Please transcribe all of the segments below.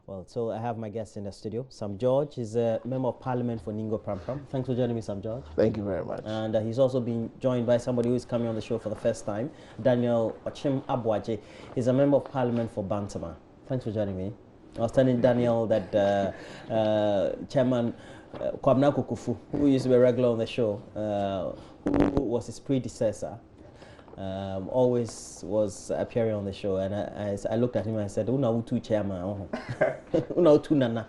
Well, so I have my guest in the studio. Sam George is a member of parliament for Ningo Prampram. Thanks for joining me, Sam George. Thank you very much. And he's also been joined by somebody who is coming on the show for the first time, Daniel Ochim Abuaje. He's a member of parliament for Bantama. Thanks for joining me. I was telling Daniel that Chairman Kwabena Kukufu, who used to be regular on the show, who was his predecessor, always was appearing on the show, and I looked at him and I said, "Una utu chairman, una utu nana,"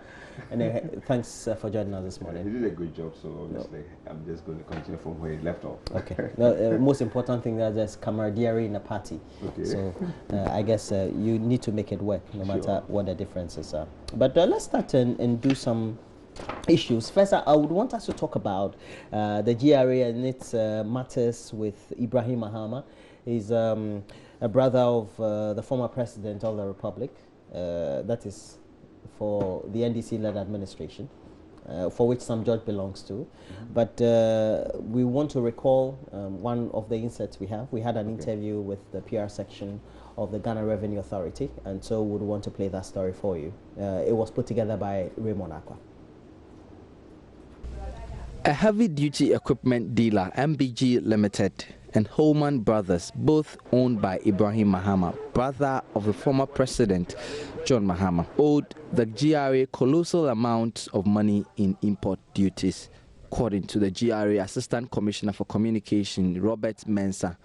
and thanks for joining us this morning. He did a good job, so obviously I'm just going to continue from where he left off. Okay. The most important thing is there's camaraderie in the party. Okay. So I guess you need to make it work, no matter what the differences are. But let's start and do some issues. First, I would want us to talk about the GRA and its matters with Ibrahim Mahama. He's a brother of the former president of the Republic, that is for the NDC-led administration, for which Sam George belongs to. But we want to recall one of the inserts we have. We had an interview with the PR section of the Ghana Revenue Authority, and so we would want to play that story for you. It was put together by Raymond Aqua. A heavy-duty equipment dealer, MBG Limited, and Holman Brothers, both owned by Ibrahim Mahama, brother of the former president, John Mahama, owed the GRA colossal amounts of money in import duties. According to the GRA Assistant Commissioner for Communication, Robert Mensah,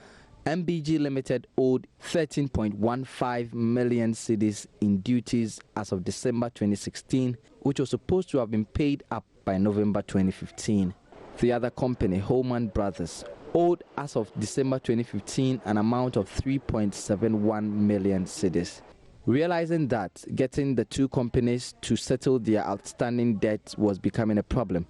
MBG Limited owed 13.15 million cedis in duties as of December 2016, which was supposed to have been paid up by November 2015. The other company, Holman Brothers, owed as of December 2015 an amount of 3.71 million cedis. Realizing that getting the two companies to settle their outstanding debt was becoming a problem,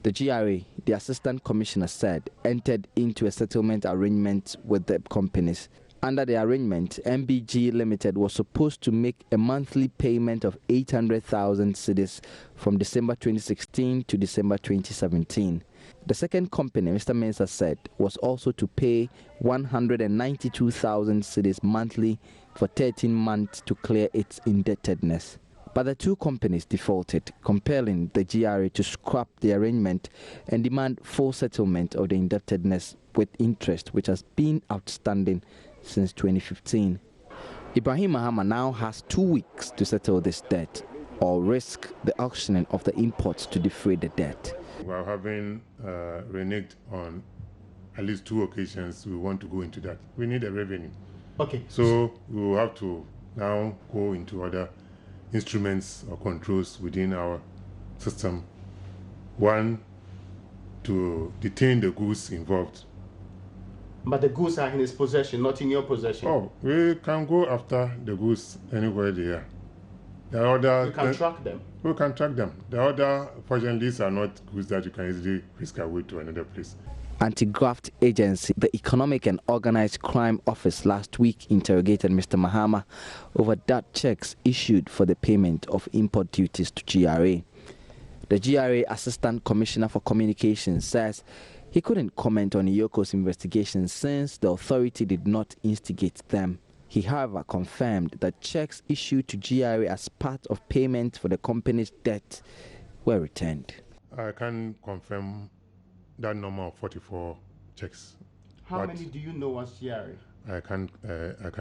the GRA, the Assistant Commissioner said, entered into a settlement arrangement with the companies. Under the arrangement, MBG Limited was supposed to make a monthly payment of 800,000 cedis from December 2016 to December 2017. The second company, Mr. Mensah said, was also to pay 192,000 cedis monthly for 13 months to clear its indebtedness. But the two companies defaulted, compelling the GRA to scrap the arrangement and demand full settlement of the indebtedness with interest, which has been outstanding since 2015. Ibrahim Mahama now has 2 weeks to settle this debt or risk the auctioning of the imports to defray the debt. We are having reneged on at least 2 occasions. We want to go into that. We need a revenue. Okay. So we will have to now go into other instruments or controls within our system. One, to detain the goods involved. But the goods are in his possession, not in your possession. Oh, we can go after the goods anywhere they are. The other, you can track them. We can track them. The other, fortunately, these are not goods that you can easily whisk away to another place. Anti-graft agency, the Economic and Organized Crime Office, last week interrogated Mr. Mahama over that checks issued for the payment of import duties to GRA. The GRA Assistant Commissioner for Communications says he couldn't comment on Iyoko's investigation since the authority did not instigate them. He, however, confirmed that checks issued to GRA as part of payment for the company's debt were returned. I can confirm that number of 44 checks. How many do you know as GRA? I can't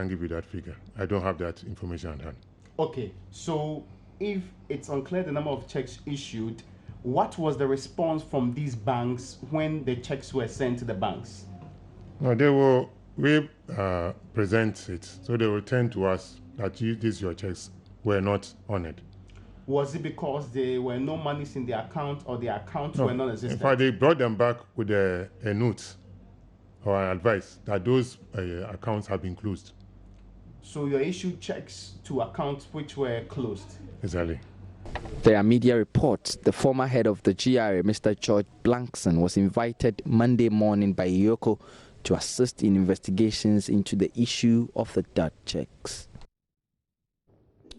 give you that figure. I don't have that information at hand. Okay, so if it's unclear the number of checks issued, what was the response from these banks when the checks were sent to the banks? No, we present it, so they will turn to us that these your checks were not honored. Was it because there were no monies in the account or the accounts were non-existent? In fact, they brought them back with a note or an advice that those accounts have been closed. So you issued checks to accounts which were closed? Exactly. There are media reports the former head of the GRA, Mr. George Blankson, was invited Monday morning by Iyoko to assist in investigations into the issue of the dirt checks.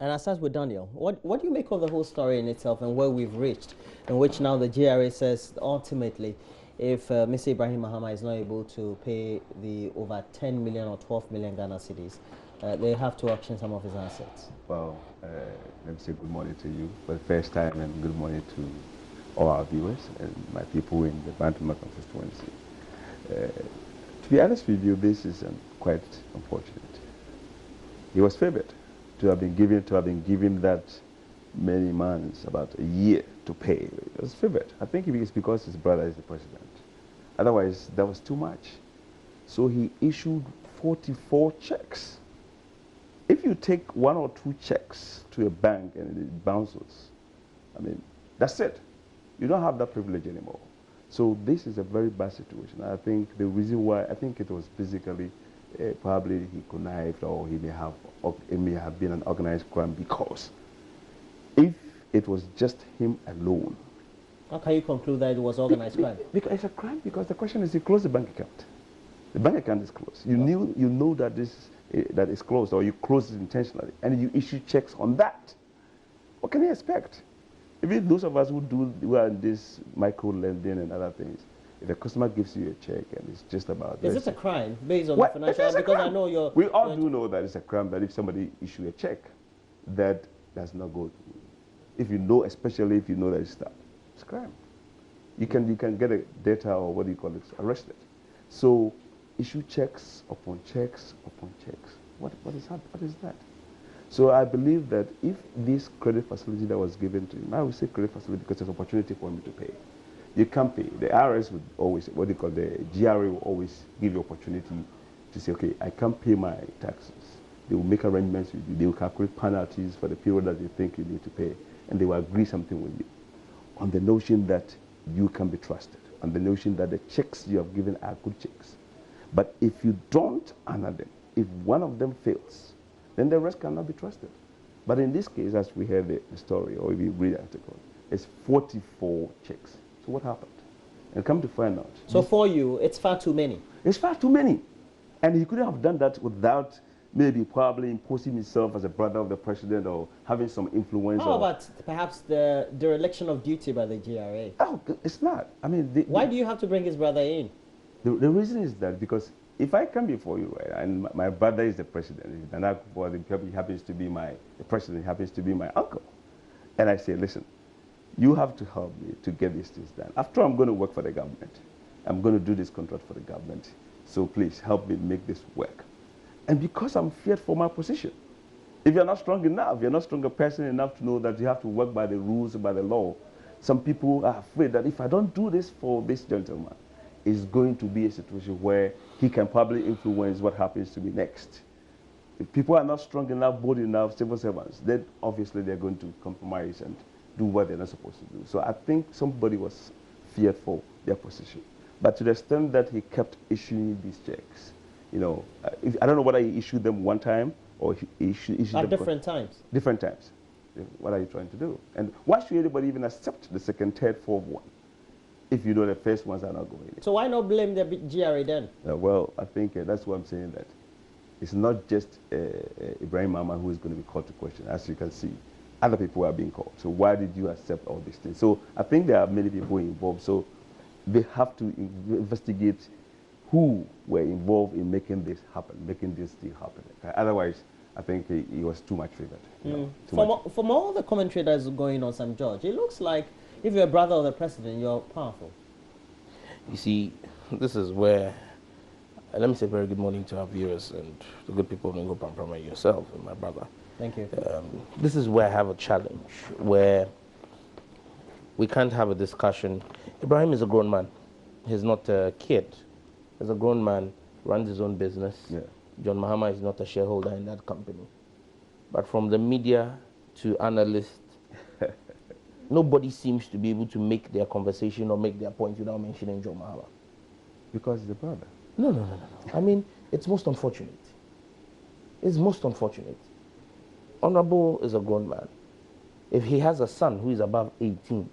And I start with Daniel. What do you make of the whole story in itself and where we've reached, in which now the GRA says ultimately if Mr. Ibrahim Mahama is not able to pay the over 10 million or 12 million Ghana cedis, they have to auction some of his assets? Well, let me say good morning to you for the first time, and good morning to all our viewers and my people in the Bantam constituency. To be honest with you, this is quite unfortunate. He was favored to have been given that many months, about a year to pay. He was favored. I think it's because his brother is the president. Otherwise, that was too much. So he issued 44 checks. If you take 1 or 2 checks to a bank and it bounces, I mean, that's it. You don't have that privilege anymore. So this is a very bad situation. I think the reason why, I think it was basically probably he connived, or it may have been an organized crime, because if it was just him alone. How can you conclude that it was organized crime? Because it's a crime, because the question is, he closed the bank account. The bank account is closed. You know that that is closed, or you closed it intentionally, and you issue checks on that. What can you expect? Even those of us who are in this micro lending and other things, if a customer gives you a check and it's just about... Is it a crime based on the financial... Because I know you're... We all do know that it's a crime, that if somebody issue a check, that does not go... If you know, especially if you know that it's a crime. You can get a data, or what do you call it, arrested. So issue checks upon checks upon checks. What is that? So I believe that if this credit facility that was given to him, I would say credit facility because there's opportunity for him to pay. You can't pay. The IRS would always, what they call the GRA will always give you opportunity to say, okay, I can't pay my taxes. They will make arrangements with you. They will calculate penalties for the period that they think you need to pay, and they will agree something with you on the notion that you can be trusted, on the notion that the checks you have given are good checks. But if you don't honor them, if one of them fails, then the rest cannot be trusted. But in this case, as we heard the story, or if you read the article, it's 44 checks. So what happened? And come to find out. So for you, it's far too many. It's far too many. And he couldn't have done that without maybe probably imposing himself as a brother of the president, or having some influence. How about perhaps the dereliction of duty by the GRA? Oh, it's not. I mean... Why do you have to bring his brother in? The reason is that because if I come before you, right, and my brother is the president, and he happens to be the president happens to be my uncle, and I say, listen, you have to help me to get these things done. After all, I'm going to work for the government. I'm going to do this contract for the government. So please help me make this work. And because I'm feared for my position, if you're not strong enough, you're not stronger person enough to know that you have to work by the rules, by the law, some people are afraid that if I don't do this for this gentleman, it's going to be a situation where he can probably influence what happens to me next. If people are not strong enough, bold enough, civil servants, then obviously they're going to compromise and do what they're not supposed to do. So I think somebody was feared for their position. But to the extent that he kept issuing these checks, you know, I don't know whether he issued them one time or he issued them at different times. Different times. What are you trying to do? And why should anybody even accept the second, third, fourth one if you know the first ones are not going? So why not blame the GRA then? Well, I think that's why I'm saying that it's not just Ibrahim Mahama who is going to be called to question. As you can see, other people are being called. So why did you accept all these things? So I think there are many people involved. So they have to investigate who were involved in making this happen, making this deal happen. Otherwise, I think he was too much favored. From all the commentary that's going on, Sam George, it looks like if you're a brother of the president, you're powerful. You see, this is where, let me say very good morning to our viewers and the good people of Ngo Pamprama, yourself and my brother. Thank you. This is where I have a challenge, where we can't have a discussion. Ibrahim is a grown man. He's not a kid. He's a grown man, runs his own business. Yeah. John Mahama is not a shareholder in that company. But from the media to analysts, nobody seems to be able to make their conversation or make their point without mentioning John Mahama. Because he's a brother. No. I mean, it's most unfortunate. It's most unfortunate. Honorable is a grown man. If he has a son who is above 18,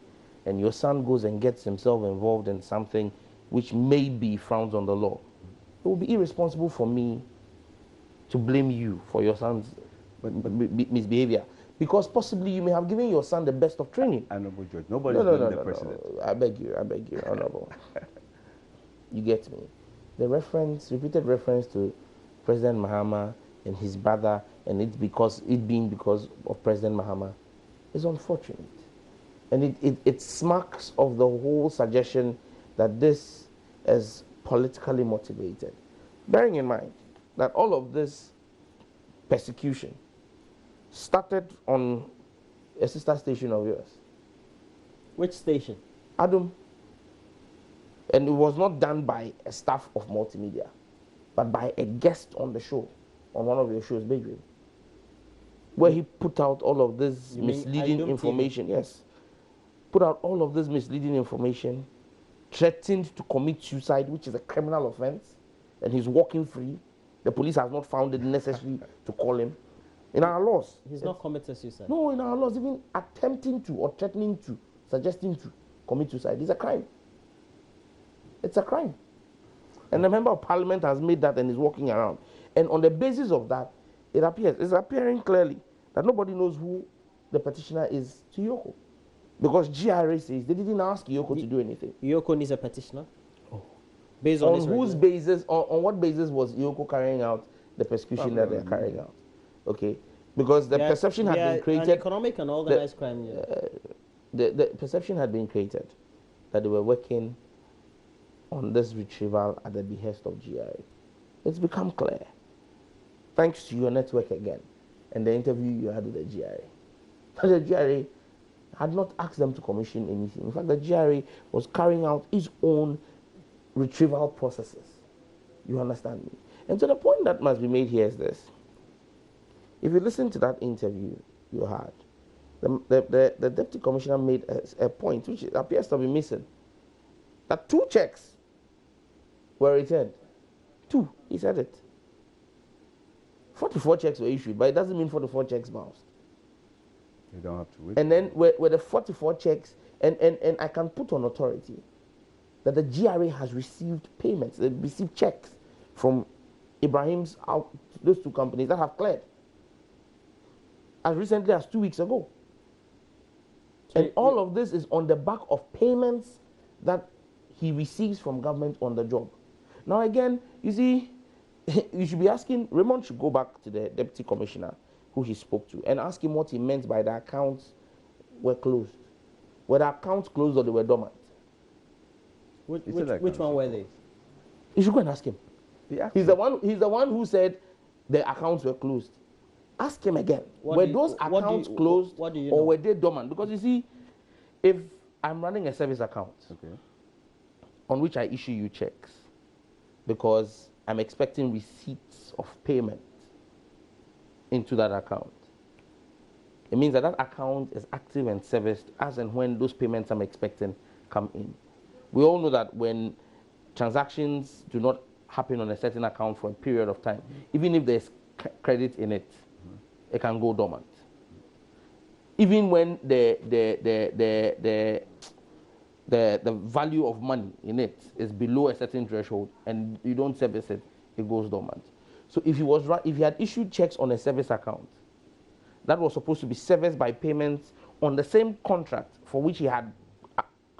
and your son goes and gets himself involved in something which may be frowns on the law, it will be irresponsible for me to blame you for your son's misbehavior. Because possibly you may have given your son the best of training. Honorable Judge, nobody's blaming the president. No. I beg you, Honorable. You get me. The reference, repeated reference to President Mahama and his brother, and it being because of President Mahama, is unfortunate. And it smacks of the whole suggestion that this is politically motivated. Bearing in mind that all of this persecution started on a sister station of yours. Which station? Adam. And it was not done by a staff of multimedia, but by a guest on the show, on one of your shows, Bedroom, where he put out all of this misleading information. Yes. Put out all of this misleading information, threatened to commit suicide, which is a criminal offense, and he's walking free. The police has not found it necessary to call him. In our laws. He's not committed suicide. No, in our laws, even attempting to or threatening to, suggesting to commit suicide is a crime. It's a crime. And the member of parliament has made that and is walking around. And on the basis of that, it's appearing clearly that nobody knows who the petitioner is to Yoko. Because GRA says they didn't ask Yoko to do anything. Yoko needs a petitioner? Oh. Based on whose basis, on what basis was Yoko carrying out the persecution that they're carrying out? Okay? Because the perception had been created. An economic and organized crime. The perception had been created that they were working on this retrieval at the behest of GRA. It's become clear, thanks to your network again, and the interview you had with the GRA. The GRA had not asked them to commission anything. In fact, the GRA was carrying out its own retrieval processes. You understand me? And so the point that must be made here is this. If you listen to that interview you had, the deputy commissioner made a point which appears to be missing. That 2 checks were returned. 2, he said it. 44 checks were issued, but it doesn't mean 44 checks bounced. You don't have to wait. And then were the 44 checks, and I can put on authority that the GRA has received payments, they received checks from Ibrahim's those 2 companies that have cleared. As recently as 2 weeks ago. And all of this is on the back of payments that he receives from government on the job. Now again, you see, you should be asking, Raymond should go back to the deputy commissioner who he spoke to and ask him what he meant by the accounts were closed. Were the accounts closed or they were dormant? Which one were they? You should go and ask him. He's the one who said the accounts were closed. Ask him again. Were those accounts closed or were they dormant? Because you see, if I'm running a service account on which I issue you checks because I'm expecting receipts of payment into that account, it means that that account is active and serviced as and when those payments I'm expecting come in. We all know that when transactions do not happen on a certain account for a period of time, even if there's credit in it, it can go dormant. Even when the value of money in it is below a certain threshold and you don't service it, it goes dormant. So if he had issued checks on a service account that was supposed to be serviced by payments on the same contract for which he had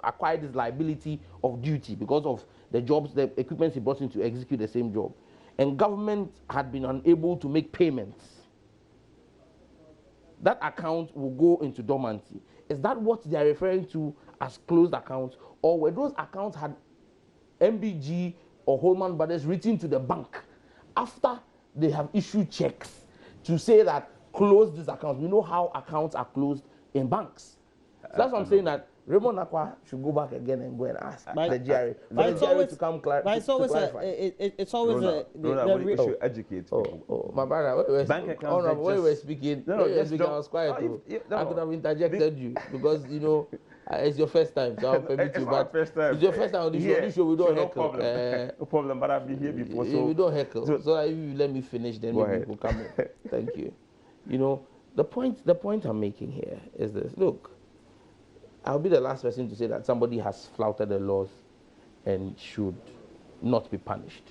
acquired his liability of duty because of the jobs, the equipment he brought in to execute the same job, and government had been unable to make payments, that account will go into dormancy. Is that what they are referring to as closed accounts? Or were those accounts had MBG or Holman Brothers written to the bank after they have issued checks to say that close these accounts? We know how accounts are closed in banks. So that's what I'm saying, that Raymond Nakwa should go back again and go and ask the GRA. But it's always to come clarify. It's always we should educate people. Oh, my brother, Bank accounts. Honorable, when you were speaking, I was quiet. I could have interjected you because it's your first time, so I'll permit you. But it's your first time on this show. We don't heckle. No problem. But I've been here before, so we don't heckle. So if you let me finish, then maybe we'll come in. Thank you. The point I'm making here is this. Look, I'll be the last person to say that somebody has flouted the laws and should not be punished.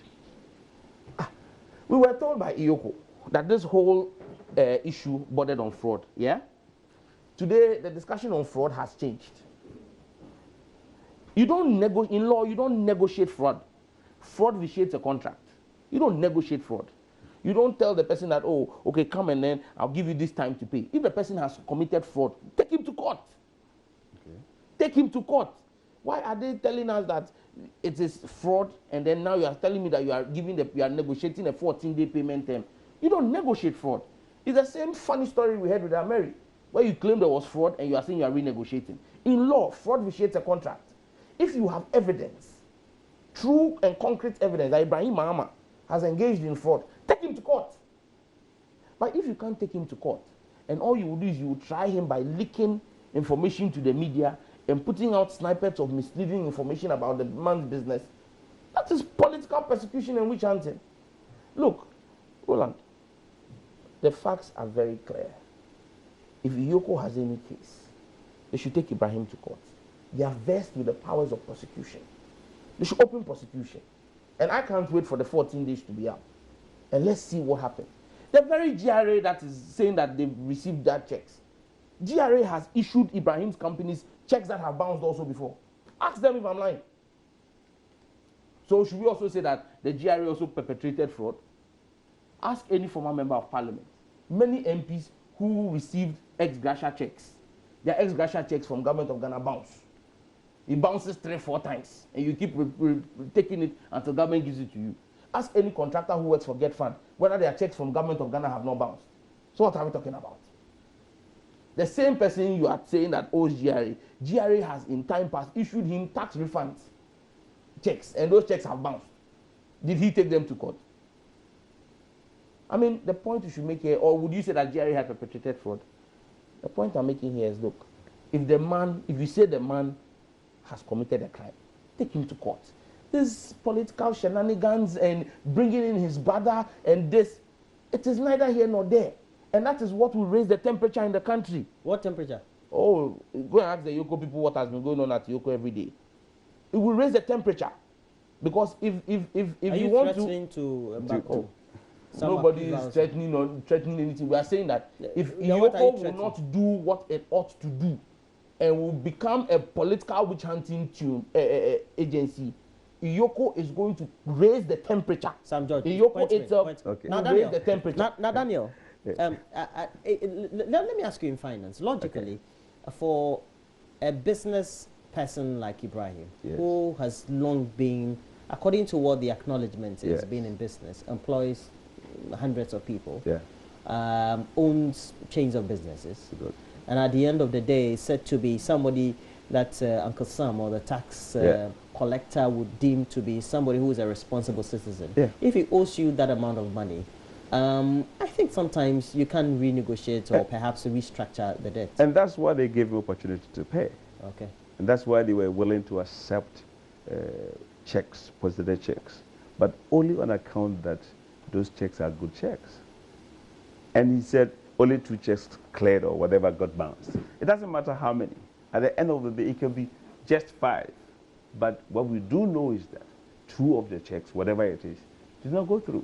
We were told by Iyoko that this whole issue bordered on fraud. Yeah. Today, the discussion on fraud has changed. In law, you don't negotiate fraud. Fraud vitiates a contract. You don't negotiate fraud. You don't tell the person that, oh, okay, come and then I'll give you this time to pay. If the person has committed fraud, take him to court. Okay. Take him to court. Why are they telling us that it is fraud, and then now you are telling me that you are negotiating a 14-day payment term? You don't negotiate fraud. It's the same funny story we had with Ameri, where you claim there was fraud and you are saying you are renegotiating. In law, fraud vitiates a contract. If you have evidence, true and concrete evidence that Ibrahim Mahama has engaged in fraud, take him to court. But if you can't take him to court, and all you will do is you will try him by leaking information to the media and putting out snippets of misleading information about the man's business, that is political persecution and witch hunting. Look, Roland, the facts are very clear. If Iyoko has any case, they should take Ibrahim to court. They are versed with the powers of prosecution. They should open prosecution. And I can't wait for the 14 days to be up. And let's see what happens. The very GRA that is saying that they've received that checks, GRA has issued Ibrahim's companies checks that have bounced also before. Ask them if I'm lying. So should we also say that the GRA also perpetrated fraud? Ask any former member of parliament. Many MPs who received ex-gratia checks, their ex-gratia checks from government of Ghana bounce. It bounces 3-4 times, and you keep taking it until government gives it to you. Ask any contractor who works for Get Fund whether their checks from government of Ghana have not bounced. So what are we talking about? The same person you are saying that owes GRA has in time past issued him tax refunds checks, and those checks have bounced. Did he take them to court? I mean, the point you should make here, or would you say that GRA has perpetrated fraud? The point I'm making here is, look, if you say the man has committed a crime, take him to court. This political shenanigans and bringing in his brother and this, it is neither here nor there. And that is what will raise the temperature in the country. What temperature? Oh, go and ask the Yoko people what has been going on at Yoko every day. It will raise the temperature. Because if you want to nobody is threatening anything. We are saying that if Yoko will not do what it ought to do and will become a political witch hunting agency, Iyoko is going to raise the temperature. Sam George, Iyoko itself will raise the temperature. Now Daniel, let me ask you in finance. Logically, for a business person like Ibrahim, who has long been, according to what the acknowledgement is, been in business, employs hundreds of people, owns chains of businesses, and at the end of the day is said to be somebody that Uncle Sam or the tax collector would deem to be somebody who is a responsible citizen. If he owes you that amount of money, I think sometimes you can renegotiate or perhaps restructure the debt. And that's why they gave you opportunity to pay. Okay. And that's why they were willing to accept checks, positive checks, but only on account that those checks are good checks. And he said only 2 checks cleared or whatever got bounced. It doesn't matter how many. At the end of the day, it can be just 5. But what we do know is that 2 of the checks, whatever it is, did not go through.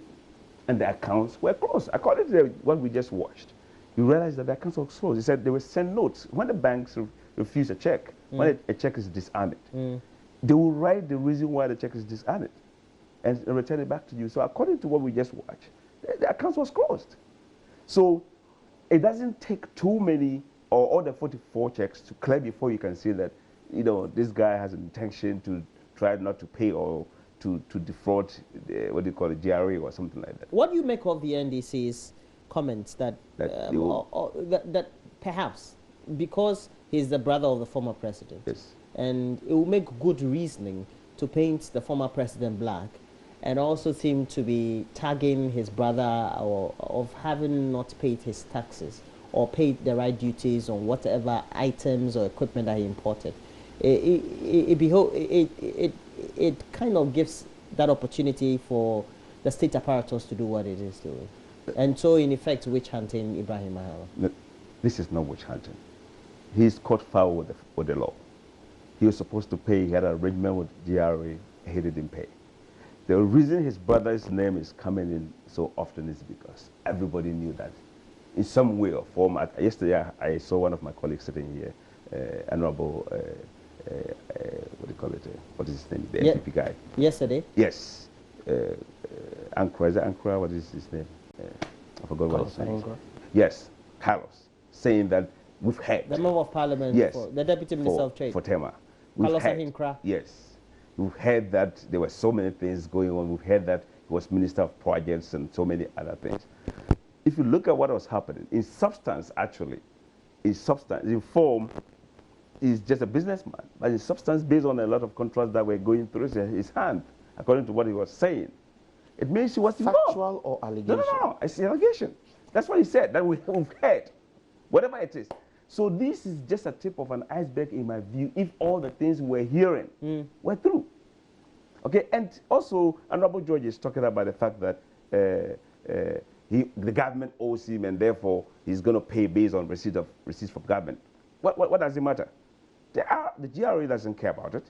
And the accounts were closed. According to what we just watched, you realize that the accounts were closed. He said they were sent notes. When the banks refuse a check, when a check is dishonored, they will write the reason why the check is dishonored and return it back to you. So according to what we just watched, the accounts was closed. So it doesn't take too many or all the 44 checks to clear before you can see that, you know, this guy has an intention to try not to pay or to defraud, what do you call it, GRA or something like that. What do you make of the NDC's comments that that perhaps because he's the brother of the former president, and it will make good reasoning to paint the former president black, and also seem to be tagging his brother or of having not paid his taxes or paid the right duties on whatever items or equipment that he imported? It kind of gives that opportunity for the state apparatus to do what it is doing. And so, in effect, witch hunting Ibrahim Mahama. No, this is not witch hunting. He's caught foul with the law. He was supposed to pay. He had an arrangement with GRA. He didn't pay. The reason his brother's name is coming in so often is because everybody knew that in some way or form. Yesterday, I saw one of my colleagues sitting here, Honorable, what do you call it? What is his name? The NPP guy. Yesterday? Yes. Ankara, is it Ankara? What is his name? I forgot what his name is. Yes, Carlos, saying that we've had the member of parliament, yes, for the deputy minister of trade for Tema. Carlos Ahinkra. Yes, we've heard that there were so many things going on. We've heard that he was minister of projects and so many other things. If you look at what was happening, in substance, actually, in form, he's just a businessman, but in substance, based on a lot of contracts that were going through his hand, according to what he was saying, it means he was involved. Factual or allegation? No, it's an allegation. That's what he said, that we've heard, whatever it is. So this is just a tip of an iceberg, in my view, if all the things we're hearing were true. Okay, and also, Honorable George is talking about the fact that the government owes him, and therefore he's going to pay based on receipts from government. What does it matter? The GRA doesn't care about it.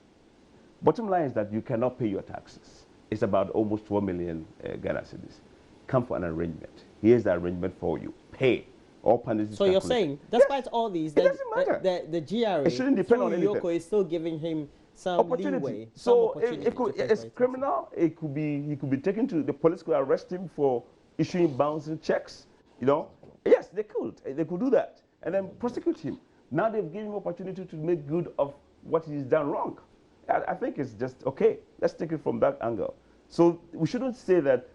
Bottom line is that you cannot pay your taxes. It's about almost 12 million Ghana cedis. Come for an arrangement. Here's the arrangement for you. Pay. All penalties. So you're saying, despite all these, it doesn't matter. The GRA, it shouldn't depend on anything. Yoko is still giving him some opportunity. leeway. So it's criminal. He could be taken to the police could arrest him for issuing bouncing checks. You know, yes, they could do that and then prosecute him. Now they've given him opportunity to make good of what he's done wrong. I think it's just okay. Let's take it from that angle. So we shouldn't say that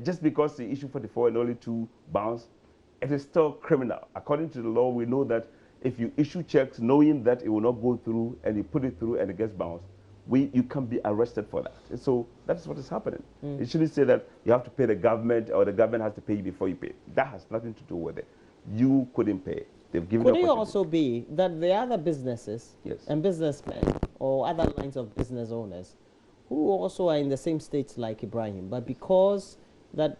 just because the issue 44 and only 2 bounce, it is still criminal. According to the law, we know that if you issue checks knowing that it will not go through and you put it through and it gets bounced, you can be arrested for that. And so that's what is happening. You shouldn't say that you have to pay the government or the government has to pay you before you pay. That has nothing to do with it. You couldn't pay. They've given Could it also be that the other businesses and businessmen or other lines of business owners who also are in the same states like Ibrahim, but because that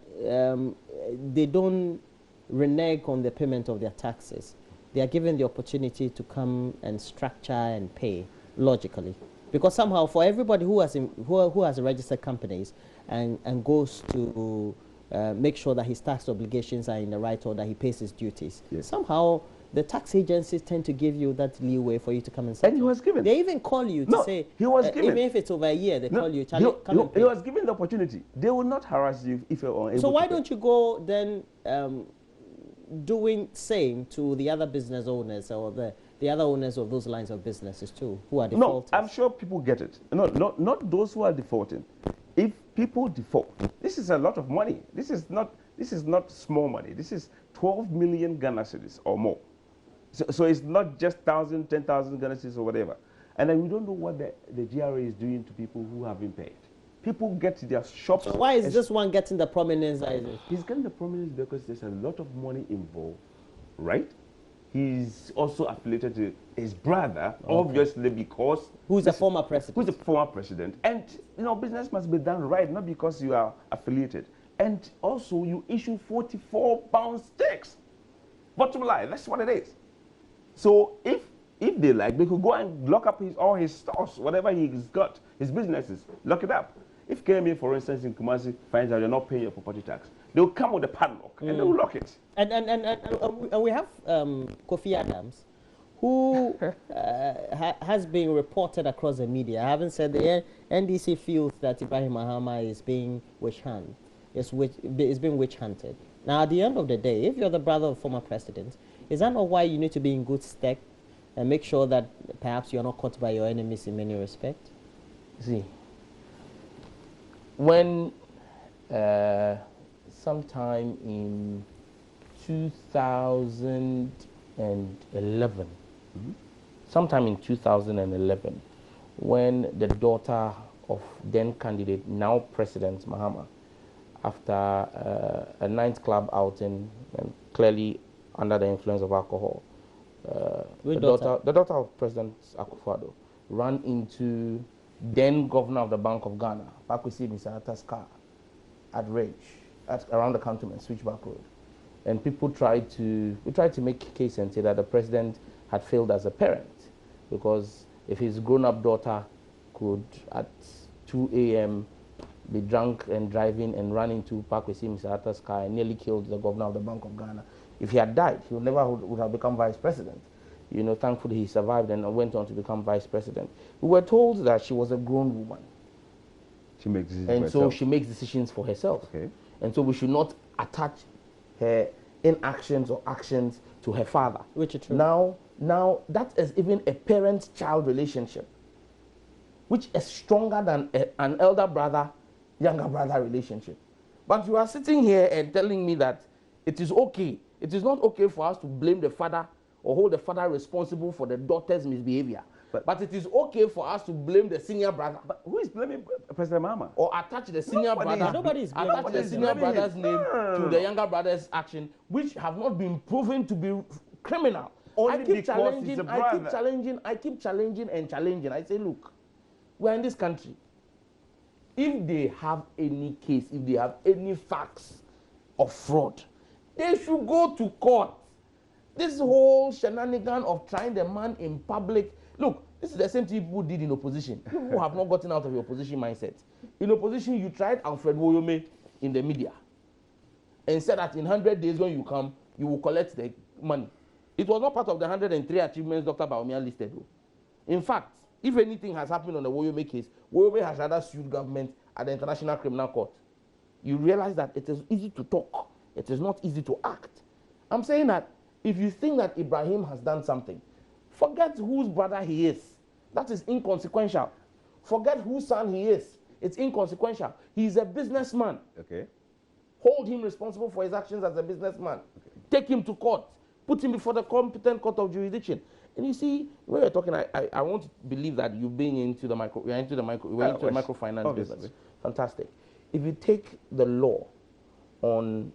they don't renege on the payment of their taxes, they are given the opportunity to come and structure and pay logically? Because somehow for everybody who has registered companies and goes to make sure that his tax obligations are in the right order, he pays his duties, somehow the tax agencies tend to give you that leeway for you to come and settle. And he was given. They even call you to say, he was given. Even if it's over a year, they call you, come and pay. He was given the opportunity. They will not harass you if you're unable. So why don't you go then doing same to the other business owners or the other owners of those lines of businesses too, who are defaulting? No, I'm sure people get it. No, not those who are defaulting. If people default, this is a lot of money. This is not small money. This is 12 million Ghana cedis or more. So it's not just 1,000, 10,000 Ghana cedis or whatever. And then we don't know what the GRA is doing to people who have been paid. People get to their shops. So why is this one getting the prominence? He's getting the prominence because there's a lot of money involved, right? He's also affiliated to his brother, obviously, because who's a former president. Who's a former president. And, business must be done right, not because you are affiliated. And also, you issue 44 pound checks. Bottom line, that's what it is. So if they like, they could go and lock up all his stores, whatever he's got, his businesses, lock it up. If KMA, for instance, in Kumasi finds out you're not paying your property tax, they'll come with a padlock and they'll lock it. And we have Kofi Adams, who has been reported across the media. I haven't said the NDC feels that Ibrahim Mahama is being witch-hunted. Is being witch-hunted. Now, at the end of the day, if you're the brother of former president, is that not why you need to be in good stead and make sure that perhaps you're not caught by your enemies in many respects? See, when sometime in 2011, when the daughter of then candidate, now President Mahama, after a nightclub outing and clearly under the influence of alcohol, the daughter of President Akufo-Addo ran into then governor of the Bank of Ghana, Pakwesi Misata's car at Rage, around the Cantonment, Switchback Road. And people tried to make a case and say that the president had failed as a parent, because if his grown-up daughter could, at 2 a.m., be drunk and driving and run into Pakwesi Misata's car and nearly killed the governor of the Bank of Ghana, if he had died, he would have become vice president. Thankfully he survived and went on to become vice president. We were told that she was a grown woman. She makes decisions and for so herself. she makes decisions for herself. Okay. And so we should not attach her inactions or actions to her father. Which is true. Now that is even a parent-child relationship, which is stronger than an elder brother, younger brother relationship. But you are sitting here and telling me that it is okay. It is not okay for us to blame the father or hold the father responsible for the daughter's misbehavior. But it is okay for us to blame the senior brother. But who is blaming President Mahama? Or attach the senior brother. Attach the senior brother's name to the younger brother's action, which have not been proven to be criminal. Only I keep because challenging. he's a I keep brother. challenging. I keep challenging and challenging. I say, look, we're in this country. If they have any case, if they have any facts of fraud, they should go to court. This whole shenanigan of trying the man in public. Look, this is the same thing people did in opposition. People who have not gotten out of your opposition mindset. In opposition, you tried Alfred Woyome in the media and said that in 100 days when you come, you will collect the money. It was not part of the 103 achievements Dr. Bawumia listed. In fact, if anything has happened on the Woyome case, Woyome has rather sued government at the International Criminal Court. You realize that it is easy to talk. It is not easy to act. I'm saying that if you think that Ibrahim has done something, forget whose brother he is. That is inconsequential. Forget whose son he is. It's inconsequential. He is a businessman. Okay. Hold him responsible for his actions as a businessman. Okay. Take him to court. Put him before the competent court of jurisdiction. And you see, when you're talking, I won't believe that you're into the microfinance business. Fantastic. If you take the law on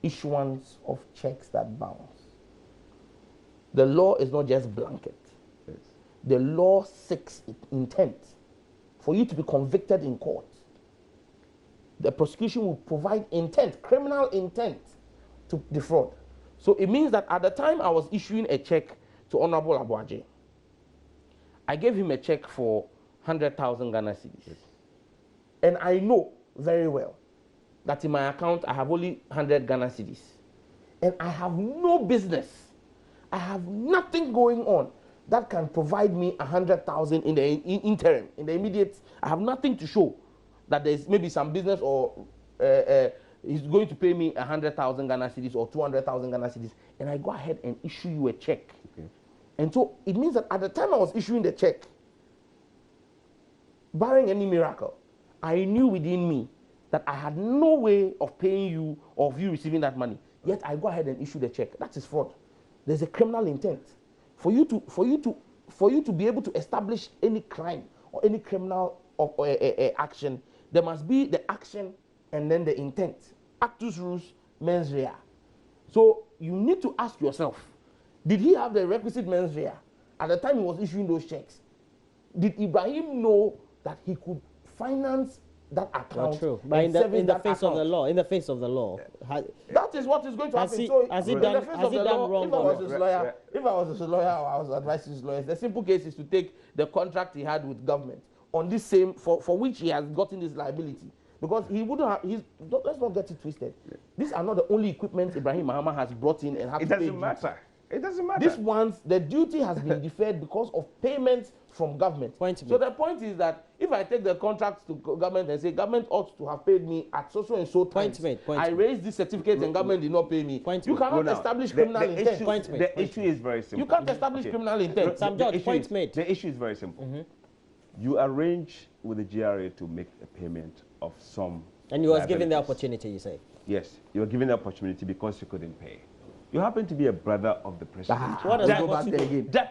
issuance of checks that bounce, the law is not just blanket. Yes. The law seeks intent. For you to be convicted in court, the prosecution will provide intent, criminal intent to defraud. So it means that at the time I was issuing a check to Honorable Abuaje, I gave him a check for 100,000 Ghana cedis. Yes. And I know very well that in my account I have only 100 Ghana cedis. And I have no business. I have nothing going on that can provide me 100,000 in the interim, in the immediate. I have nothing to show that there's maybe some business or he's going to pay me 100,000 Ghana cedis or 200,000 Ghana cedis, and I go ahead and issue you a check. Okay. And so it means that at the time I was issuing the check, barring any miracle, I knew within me that I had no way of paying you or of you receiving that money. Yet I go ahead and issue the check. That is fraud. There's a criminal intent. For you to be able to establish any crime or any criminal action, there must be the action and then the intent. Actus reus mens rea. So you need to ask yourself, did he have the requisite mens rea at the time he was issuing those checks? Did Ibrahim know that he could finance that account? Not true. But in the face of the law, that is what is going to happen. Has he done wrong? If I was his lawyer, or I was advising his lawyers, the simple case is to take the contract he had with government on this same for which he has gotten this liability. Because he wouldn't have, let's not get it twisted. Yeah. These are not the only equipment Ibrahim Mahama has brought in and have to pay. It doesn't matter. It doesn't matter. These ones, the duty has been deferred because of payments from government. So the point is that if I take the contracts to government and say government ought to have paid me at so and so times, I raised this certificate and government did not pay me. You cannot establish criminal intent. The issue is very simple. You can't establish criminal intent. Sam George, point made. The issue is very simple. You arrange with the GRA to make a payment of some. And you was given the opportunity, you say? Yes, you were given the opportunity because you couldn't pay. You happen to be a brother of the president.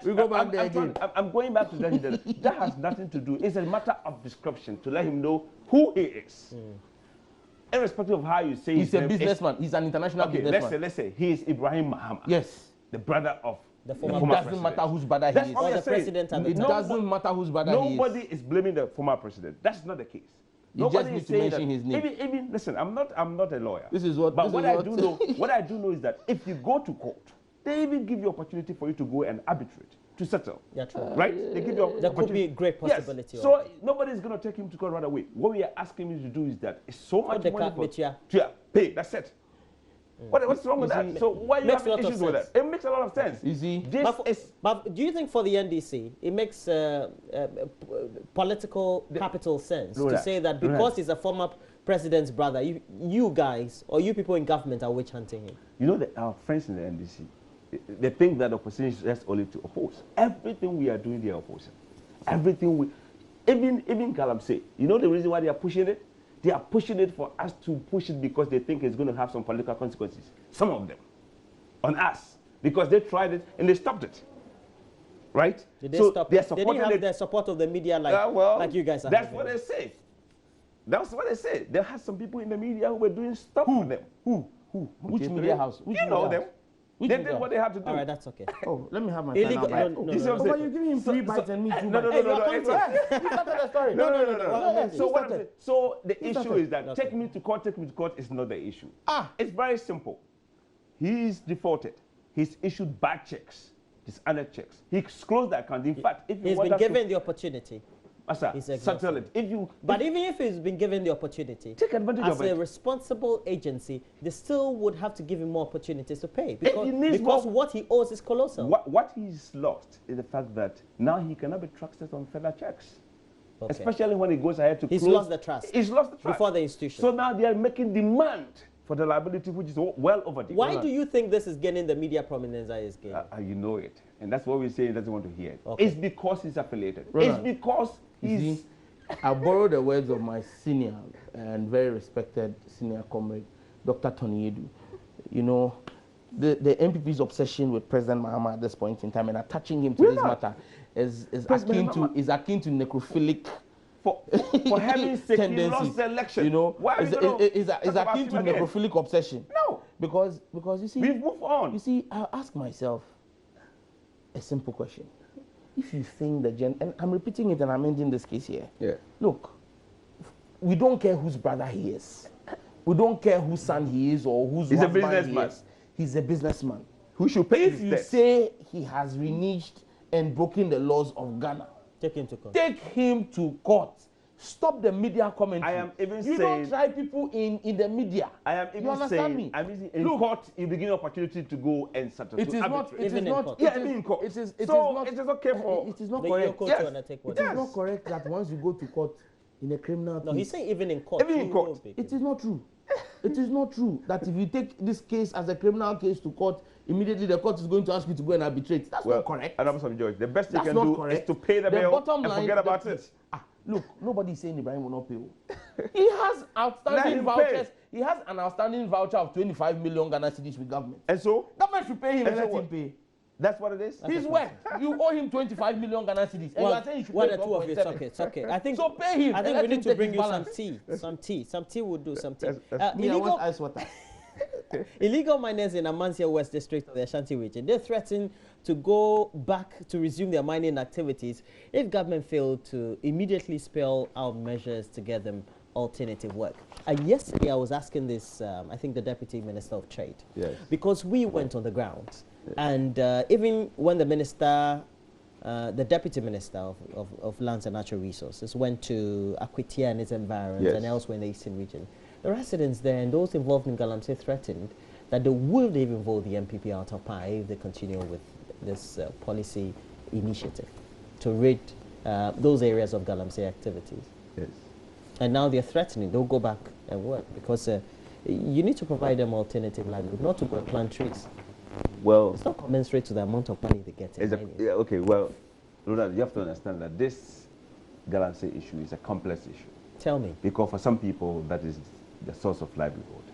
We go back there again. I'm going back to that. That has nothing to do. It's a matter of description to let him know who he is. Irrespective of how you say he's a businessman. He's an international businessman. Let's say he is Ibrahim Mahama. Yes. The brother of the former president. It doesn't matter whose brother he is. Or the president at the time. It doesn't matter whose brother he is. Nobody is blaming the former president. That's not the case. You just need to mention his name. Even listen, I'm not a lawyer. This is what. But what I do know is that if you go to court, they even give you opportunity for you to go and arbitrate to settle. Yeah, true. Right? They give you. There could be a great possibility. Yes. So nobody is going to take him to court right away. What we are asking you to do is that it's so much money to pay. That's it. What's wrong with that? So why you have issues with that? It makes a lot of sense. You see, but do you think for the NDC it makes political capital sense to say that because he's a former president's brother, you guys or you people in government are witch hunting him? You know that our friends in the NDC, they think that opposition is just only to oppose. Everything we are doing, they are opposing. Everything we, even Galamsey, you know the reason why they are pushing it? They are pushing it for us to push it because they think it's going to have some political consequences. Some of them. On us. Because they tried it and they stopped it. Right? Did they stop it? They didn't have the support of the media like you guys are That's having. what they say. That's what they say. There had some people in the media who were doing stuff for them. Who? Which media house? Which you know them. They did what they had to do. All right, that's okay. Oh, let me have my Illegal. final bite. No. You're giving him 3 bites and me 2 No, bites. no, no, no. You started the story. No. So what I'm saying, so the issue is that take me to court is not the issue. It's very simple. He's defaulted. He's issued bad checks, dishonest checks. He's closed the account. In fact, if he's been given the opportunity. Settle it. But even if he's been given the opportunity, take advantage of it. As a responsible agency, they still would have to give him more opportunities to pay because what he owes is colossal. What he's lost is the fact that now he cannot be trusted on further checks. Okay. Especially when he goes ahead to He's close. lost the trust. He's lost the trust. Before the institution. So now they are making demand for the liability, which is well overdue. Why do you think this is gaining the media prominence that is gaining? You know it. And that's what we say he doesn't want to hear it. Okay. It's because he's affiliated. Ronald, it's because he's... I borrow the words of my senior and very respected senior comrade, Dr. Tony Edu. You know, the MPP's obsession with President Mahama at this point in time and attaching him to this matter is akin to necrophilic for having sake, he lost the election. You know, is akin to again? Necrophilic obsession. No. Because you see, we've moved on. You see, I ask myself a simple question. If you think and I'm repeating it and I'm ending this case here. Yeah. Look, we don't care whose brother he is. We don't care whose son he is or whose He's a husband businessman. he is. He's a businessman. Who should pay If his you debt? say he has reneged and broken the laws of Ghana, take him to court. Take him to court. Stop the media commentary. I am even you saying... don't try people in the media. I am even you understand saying... me? I'm in court, you begin opportunity to go and settle. It is not... It is not... Yeah, in court. It is not... It is okay for... It is not correct. Yes. It is not correct that once you go to court in a criminal case... No, he's saying even in court. Even in court. It is not true. It is not true that if you take this case as a criminal case to court, immediately the court is going to ask you to go and arbitrate. That's not correct. And I'm Judge, the best That's you can do correct. is to pay the bill and line, forget about it. Look, nobody is saying Ibrahim will not pay. He has outstanding vouchers. He has an outstanding voucher of 25 million Ghana cedis with government. And so? Government should pay him and let him pay. That's what it is? His work. You owe him 25 million Ghana cedis. And you are saying you should pay 12.7. It's okay. I think so pay him. I think we need to bring you some tea. Some tea would do some tea. I want ice water. Illegal miners in Amansia West District of the Ashanti region, they threaten to go back to resume their mining activities if government failed to immediately spell out measures to get them alternative work. Yesterday I was asking this, I think the Deputy Minister of Trade, because we went on the ground, and even when the minister, the Deputy Minister of Lands and Natural Resources went to Akwitia and its environs and elsewhere in the eastern region, the residents there and those involved in Galamsey threatened that they will even vote the MPP out of power if they continue with this policy initiative to rid those areas of Galamsey activities. Yes. And now they're threatening they'll go back and work because you need to provide them alternative livelihood, not to go and plant trees. Well, it's not commensurate to the amount of money they get. Okay, well, Ronald, you have to understand that this Galamsey issue is a complex issue. Tell me. Because for some people, that is the source of livelihood.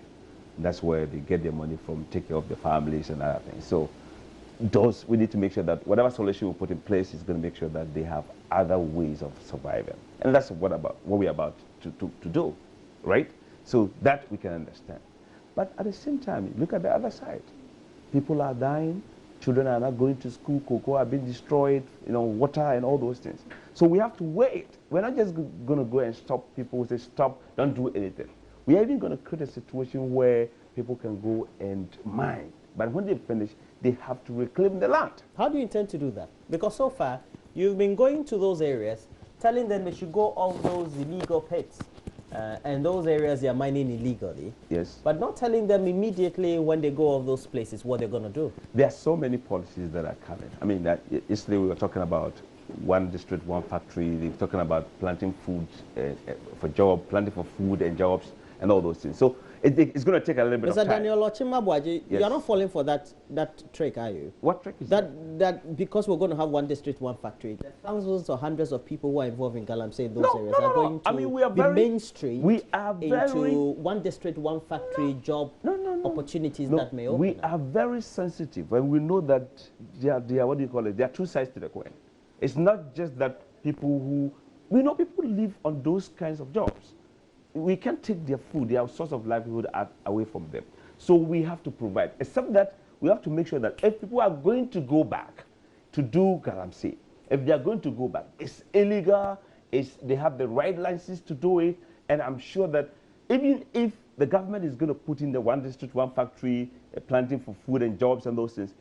That's where they get their money from, take care of their families and other things. So we need to make sure that whatever solution we put in place is going to make sure that they have other ways of surviving. And that's what we're about to do, right? So that we can understand. But at the same time, look at the other side. People are dying, children are not going to school, cocoa are being destroyed, water and all those things. So we have to wait. We're not just going to go and stop people who say, stop, don't do anything. We are even going to create a situation where people can go and mine. But when they finish, they have to reclaim the land. How do you intend to do that? Because so far, you've been going to those areas, telling them they should go off those illegal pits. and those areas they are mining illegally. Yes. But not telling them immediately when they go off those places what they're going to do. There are so many policies that are coming. I mean, that yesterday we were talking about one district, one factory. They're talking about planting food for job, planting for food and jobs and all those things. So it's going to take a little bit of time. Mr. Daniel Ochimabwaji, Yes. you are not falling for that trick, are you? What trick is that? That because we're going to have one district, one factory, the thousands or hundreds of people who are involved in Galamsey in those areas are going to be mainstream into one district, one factory job opportunities that may open. We are very sensitive, and we know that there are what do you call it? There are two sides to the coin. It's not just that we know people live on those kinds of jobs. We can't take their food, their source of livelihood away from them. So we have to provide, except that we have to make sure that if people are going to go back to do Galamsey, if they are going to go back, it's illegal, they have the right license to do it, and I'm sure that even if the government is going to put in the one district, one factory, planting for food and jobs and those things,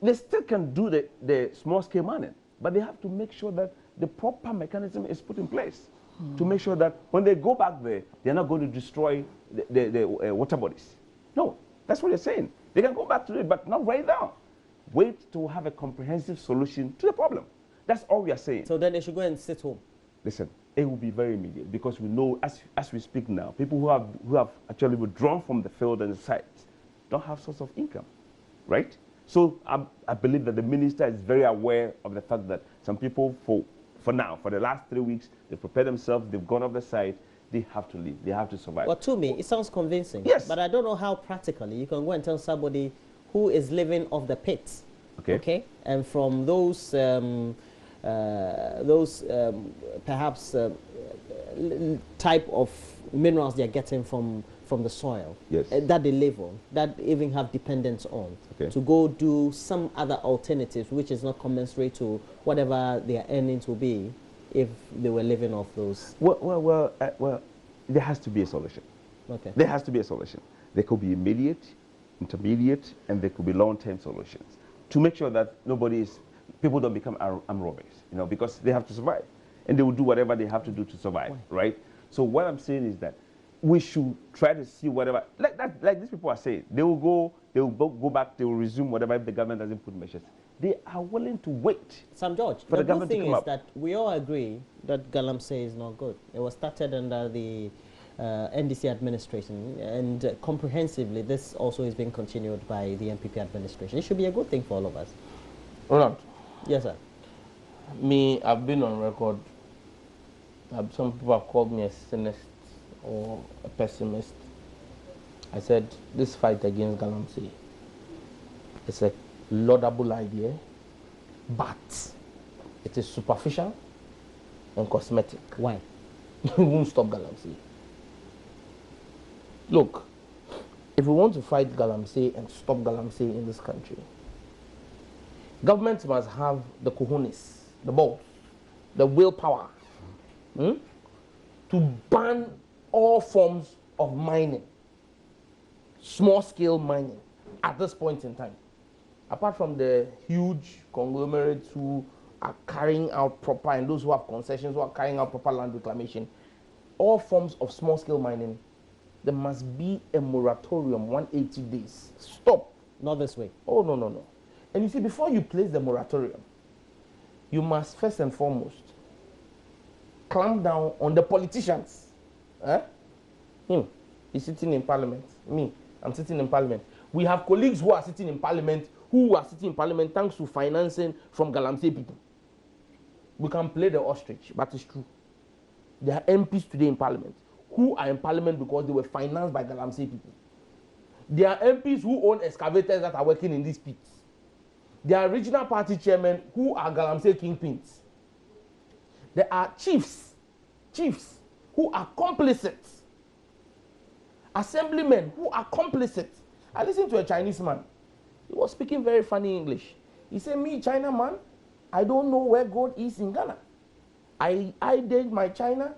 they still can do the small-scale mining, but they have to make sure that the proper mechanism is put in place to make sure that when they go back there, they're not going to destroy the water bodies. No, that's what they're saying. They can go back to it, but not right now. Wait to have a comprehensive solution to the problem. That's all we are saying. So then they should go and sit home. Listen, it will be very immediate because we know, as we speak now, people who have actually withdrawn from the field and the sites don't have source of income, right? So I believe that the minister is very aware of the fact that some people, for now, for the last 3 weeks, they've prepared themselves, they've gone off the site, they have to leave, they have to survive. Well, to me, it sounds convincing. Yes. But I don't know how practically you can go and tell somebody who is living off the pits. Okay. And from those perhaps type of minerals they're getting from the soil, yes, that they live on, that even have dependence on, to go do some other alternatives which is not commensurate to whatever their earnings will be if they were living off those. Well, there has to be a solution. Okay. There has to be a solution. There could be immediate, intermediate, and there could be long-term solutions to make sure that people don't become armed robbers, because they have to survive, and they will do whatever they have to do to survive, right? So what I'm saying is that we should try to see whatever, like these people are saying, they will go back, they will resume whatever if the government doesn't put measures. They are willing to wait. Sam George, for the the government good thing to come is up. that we all agree that Galamsey is not good. It was started under the NDC administration, and comprehensively, this also is being continued by the MPP administration. It should be a good thing for all of us. Roland. Yes, sir. I've been on record. Some people have called me a cynic or a pessimist. I said this fight against Galamsey is a laudable idea, but it is superficial and cosmetic. Why? It won't stop Galamsey. Look, if we want to fight Galamsey and stop Galamsey in this country, government must have the cojones, the balls, the willpower to ban all forms of mining, small-scale mining, at this point in time. Apart from the huge conglomerates who are carrying out proper, and those who have concessions who are carrying out proper land reclamation, all forms of small-scale mining, there must be a moratorium, 180 days. Stop. Not this way. Oh, no. And you see, before you place the moratorium, you must first and foremost clamp down on the politicians. Him, he's sitting in parliament. Me, I'm sitting in parliament. We have colleagues who are sitting in parliament, thanks to financing from Galamsey people. We can play the ostrich, but it's true. There are MPs today in parliament who are in parliament because they were financed by Galamsey people. There are MPs who own excavators that are working in these pits. There are regional party chairmen who are Galamsey kingpins. There are chiefs who are complicit. Assemblymen who are complicit. I listened to a Chinese man. He was speaking very funny English. He said, me, China man, I don't know where gold is in Ghana. I did my China,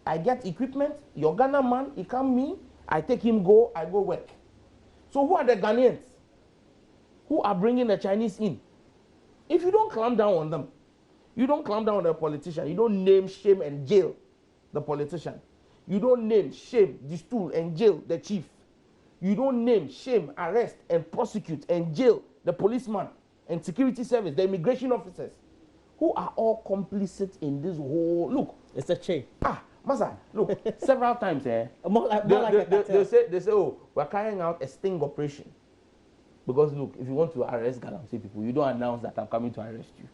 I get equipment. Your Ghana man, he come me, I take him go, I go work. So who are the Ghanaians who are bringing the Chinese in? If you don't clamp down on them, you don't clamp down on the politician, you don't name, shame, and jail the politician, You don't name, shame, the stool, and jail the chief. You don't name, shame, arrest, and prosecute, and jail the policeman and security service, the immigration officers, who are all complicit in this whole. Look, it's a chain. Masa, look, several times, they say, oh, we're carrying out a sting operation. Because look, if you want to arrest Galamsey people, you don't announce that I'm coming to arrest you.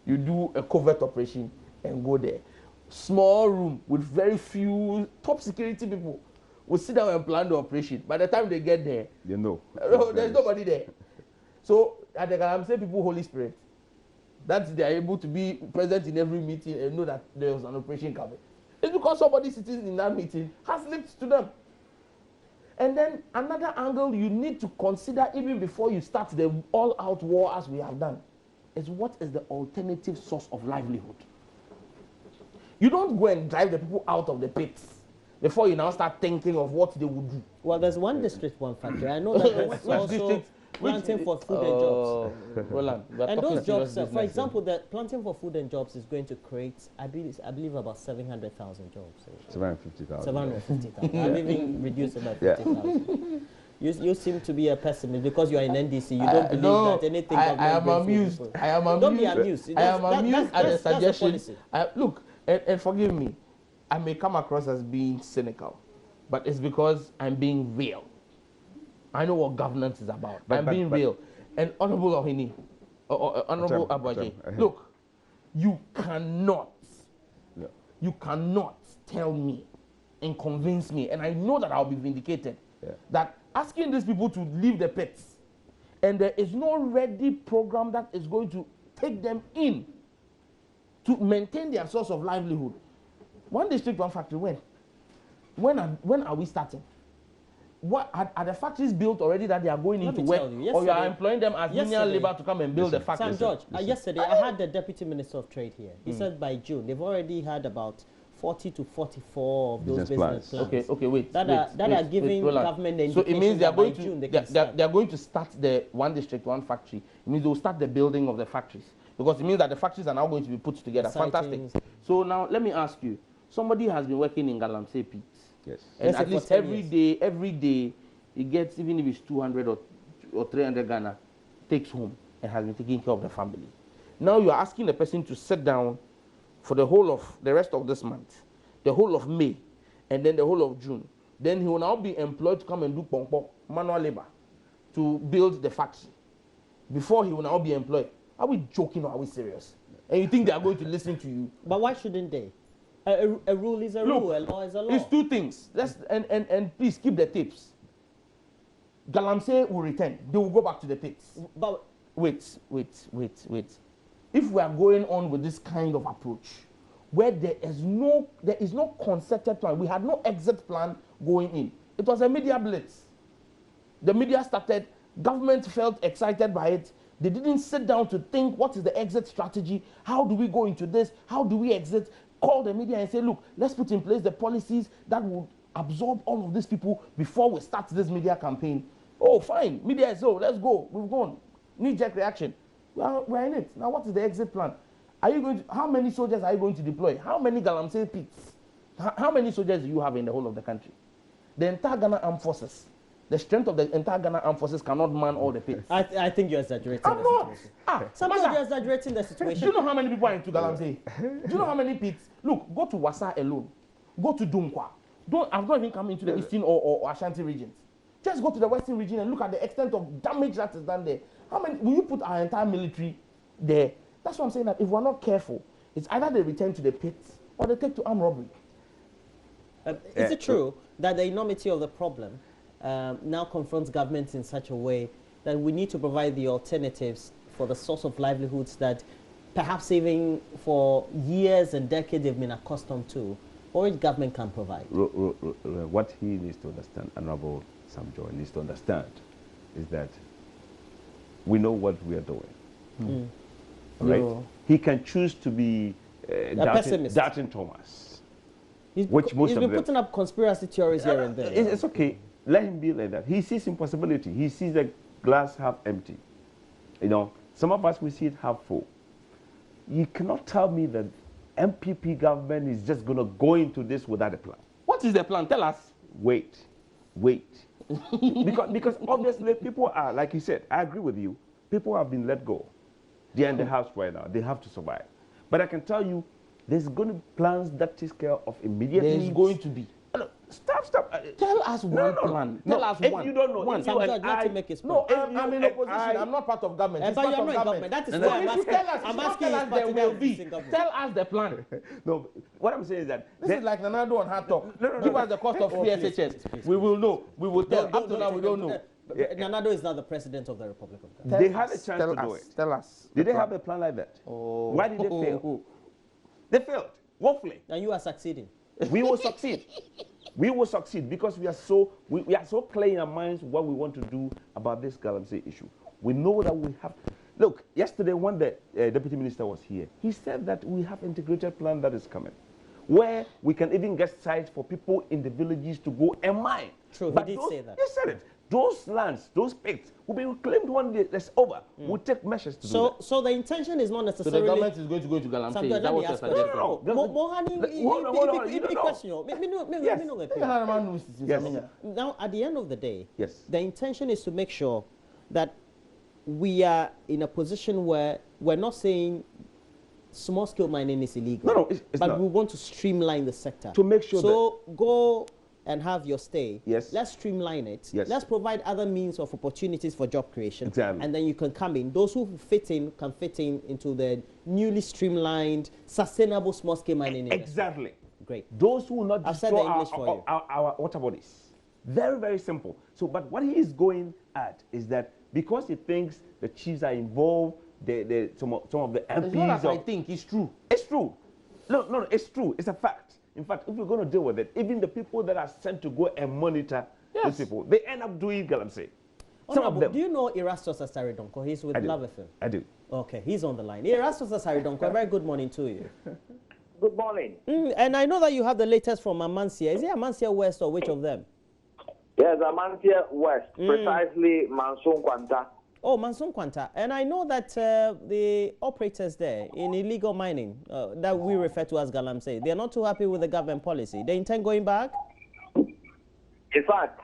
You do a covert operation and go there. Small room with very few top security people will sit down and plan the operation. By the time they get there, you know, there's nobody there. So at the Galamsey people, Holy Spirit, that they are able to be present in every meeting and know that there was an operation coming. It's because somebody sitting in that meeting has linked to them. And then another angle you need to consider even before you start the all-out war as we have done is what is the alternative source of livelihood. You don't go and drive the people out of the pits before you now start thinking of what they would do. Well, there's one district, one factory. I know that there's also planting for food and jobs. Roland, and those jobs, for example, the planting for food and jobs is going to create, I believe about 700,000 jobs. 750,000. 750,000. I've even reduced it by 50,000. You seem to be a pessimist because you are in NDC. You don't believe that anything. I am amused. I am amused. Don't be amused. I am amused at the suggestion. Look, and forgive me, I may come across as being cynical, but it's because I'm being real. I know what governance is about. I'm being real. And Honorable Ohini, Honorable Abaje, look, you cannot tell me and convince me, and I know that I'll be vindicated, that asking these people to leave the pits, and there is no ready program that is going to take them in to maintain their source of livelihood. One district, one factory, when are we starting? What are the factories built already that they are going into work, or you are employing them as union labor to come and build the factories? Sam George, yesterday I had the Deputy Minister of Trade here. He said by June they've already had about 40 to 44 of those business plans. Okay, wait. That are giving government the indication. So it means they are going to June they are going to start the one district, one factory. It means they will start the building of the factories, because it means that the factories are now going to be put together. Fantastic. So now let me ask you: somebody has been working in Galamsey pits. Yes. And at least every day, he gets, even if it's 200 or 300 Ghana, takes home and has been taking care of the family. Now you are asking the person to sit down for the whole of the rest of this month, the whole of May, and then the whole of June. Then he will now be employed to come and do manual labor to build the factory. Before he will now be employed. Are we joking or are we serious? And you think they are going to listen to you? But why shouldn't they? A rule is a rule, a law is a law. It's two things. And please keep the tapes. Galamsey will return. They will go back to the pits. But wait. If we are going on with this kind of approach, where there is no concerted plan, we had no exit plan going in. It was a media blitz. The media started. Government felt excited by it. They didn't sit down to think, what is the exit strategy? How do we go into this? How do we exit? Call the media and say, look, let's put in place the policies that would absorb all of these people before we start this media campaign. Oh, fine. Media is so, let's go. We've gone. Knee-jerk reaction. We're in it. Now, what is the exit plan? How many soldiers are you going to deploy? How many Galamsey pits? How many soldiers do you have in the whole of the country? The entire Ghana Armed Forces. The strength of the entire Ghana Armed Forces cannot man all the pits. I think you're exaggerating. I'm not. Sometimes you're exaggerating the situation. Do you know how many people are into Galamsey? Do you know how many pits? Look, go to Wassa alone. Go to Dunkwa. I've not even come into the Eastern or Ashanti regions. Just go to the Western region and look at the extent of damage that is done there. How many will you put our entire military there? That's what I'm saying, that if we're not careful, it's either they return to the pits or they take to armed robbery. Is it true that the enormity of the problem now confronts governments in such a way that we need to provide the alternatives for the source of livelihoods that perhaps even for years and decades they've been accustomed to, or which government can provide? What he needs to understand, Honorable Sam Joy needs to understand, is that we know what we are doing. Right? He can choose to be doubting Thomas. He's been putting up conspiracy theories here and there. It's okay. Let him be like that. He sees impossibility. He sees the glass half empty. You know, some of us, we see it half full. You cannot tell me that MPP government is just going to go into this without a plan. What What is the plan? Tell us. Wait. because obviously people are, like you said, I agree with you. People have been let go. They're in the house right now. They have to survive. But I can tell you, there's going to be plans that takes care of immediate needs. There's going to be. Stop. Tell us one plan. Tell us if one. you don't know, one. if you and I, to make his No, point. I'm in opposition. I'm not part of government. It's But part you're of not in government. That is why I'm asking. I'm asking tell us there will be. government. Tell us the plan. No, what I'm saying is that This is like Nanado on Hard Talk. Give us the cost of free please, SHS. please. We will know. We will tell. Up to now, we don't know. Nanado is not the president of the Republic of Ghana. they had a chance to do it. Tell us. Did they have a plan like that? Oh. Why did they fail? They failed. Woefully. And you are succeeding. We will succeed. We will succeed because we are so clear in our minds what we want to do about this Galamsey issue. We know that we have. Look, yesterday when the deputy minister was here, he said that we have integrated plan that is coming, where we can even get sites for people in the villages to go and mine. True, But he did say that. He said it. Those lands, those pits, will be reclaimed one day that's over. We'll take measures to do that. So the intention is not So necessarily. the government is going to go to Galamsey. Is that what you're suggesting? No. Now, at the end of the day, Yes. the intention is to make sure that we are in a position where we're not saying small-scale mining is illegal. No, it's but not. we want to streamline the sector. To make sure So go and have your stay. Yes. Let's streamline it. Yes. Let's provide other means of opportunities for job creation. Exactly. And then you can come in. Those who fit in can fit in into the newly streamlined, sustainable small-scale mining industry. Exactly. Great. Those who will not I've said destroy the English for you. our water bodies. Very, very simple. So, but what he is going at is that because he thinks the chiefs are involved, some of the MPs. It's not as I think. It's true. It's true. No, it's true. It's a fact. In fact, if we're going to deal with it, even the people that are sent to go and monitor these people, they end up doing Galamsey. Some of them. Do you know Erastus Asaridonko? He's with Love FM. I do. Okay, he's on the line. Erastus Asaridonko, a very good morning to you. Good morning. And I know that you have the latest from Amansia. Is it Amansia West or which of them? Yes, Amansia West, precisely Manson Kwanta. Oh, Manson Kwanta. And I know that the operators there in illegal mining, that we refer to as Galamsey, they're not too happy with the government policy. They intend going back? In fact,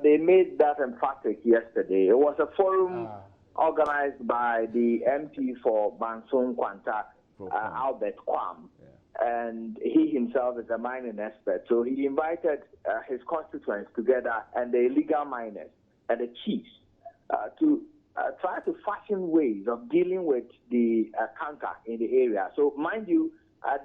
they made that emphatic yesterday. It was a forum organized by the MP for Manson Kwanta, Albert Kwam. And he himself is a mining expert. So he invited his constituents together and the illegal miners and the chiefs to try to fashion ways of dealing with the counter in the area. So mind you,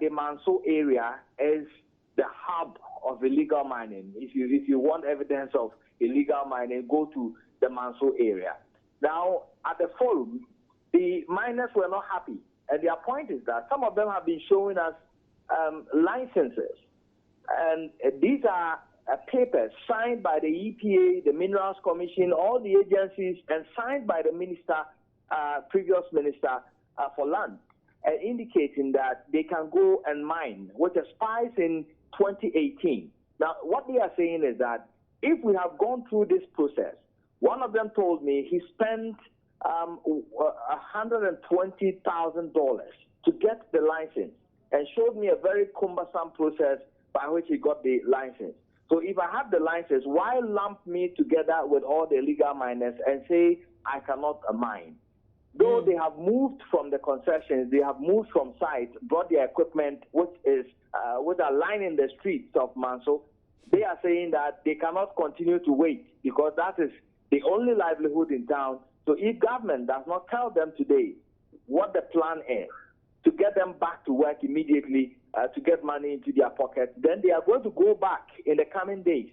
the Manso area is the hub of illegal mining. If you want evidence of illegal mining, go to the Manso area. Now, at the forum, the miners were not happy. And their point is that some of them have been showing us licenses. And these are papers signed by the EPA, the Minerals Commission, all the agencies, and signed by the minister, previous minister for land, indicating that they can go and mine, which expires in 2018. Now, what they are saying is that if we have gone through this process, one of them told me he spent $120,000 to get the license and showed me a very cumbersome process by which he got the license. So if I have the license, why lump me together with all the illegal miners and say I cannot mine? Though they have moved from the concessions, they have moved from sites, brought their equipment, which are lining the streets of Manso, they are saying that they cannot continue to wait because that is the only livelihood in town. So if government does not tell them today what the plan is to get them back to work immediately, to get money into their pockets, then they are going to go back in the coming days.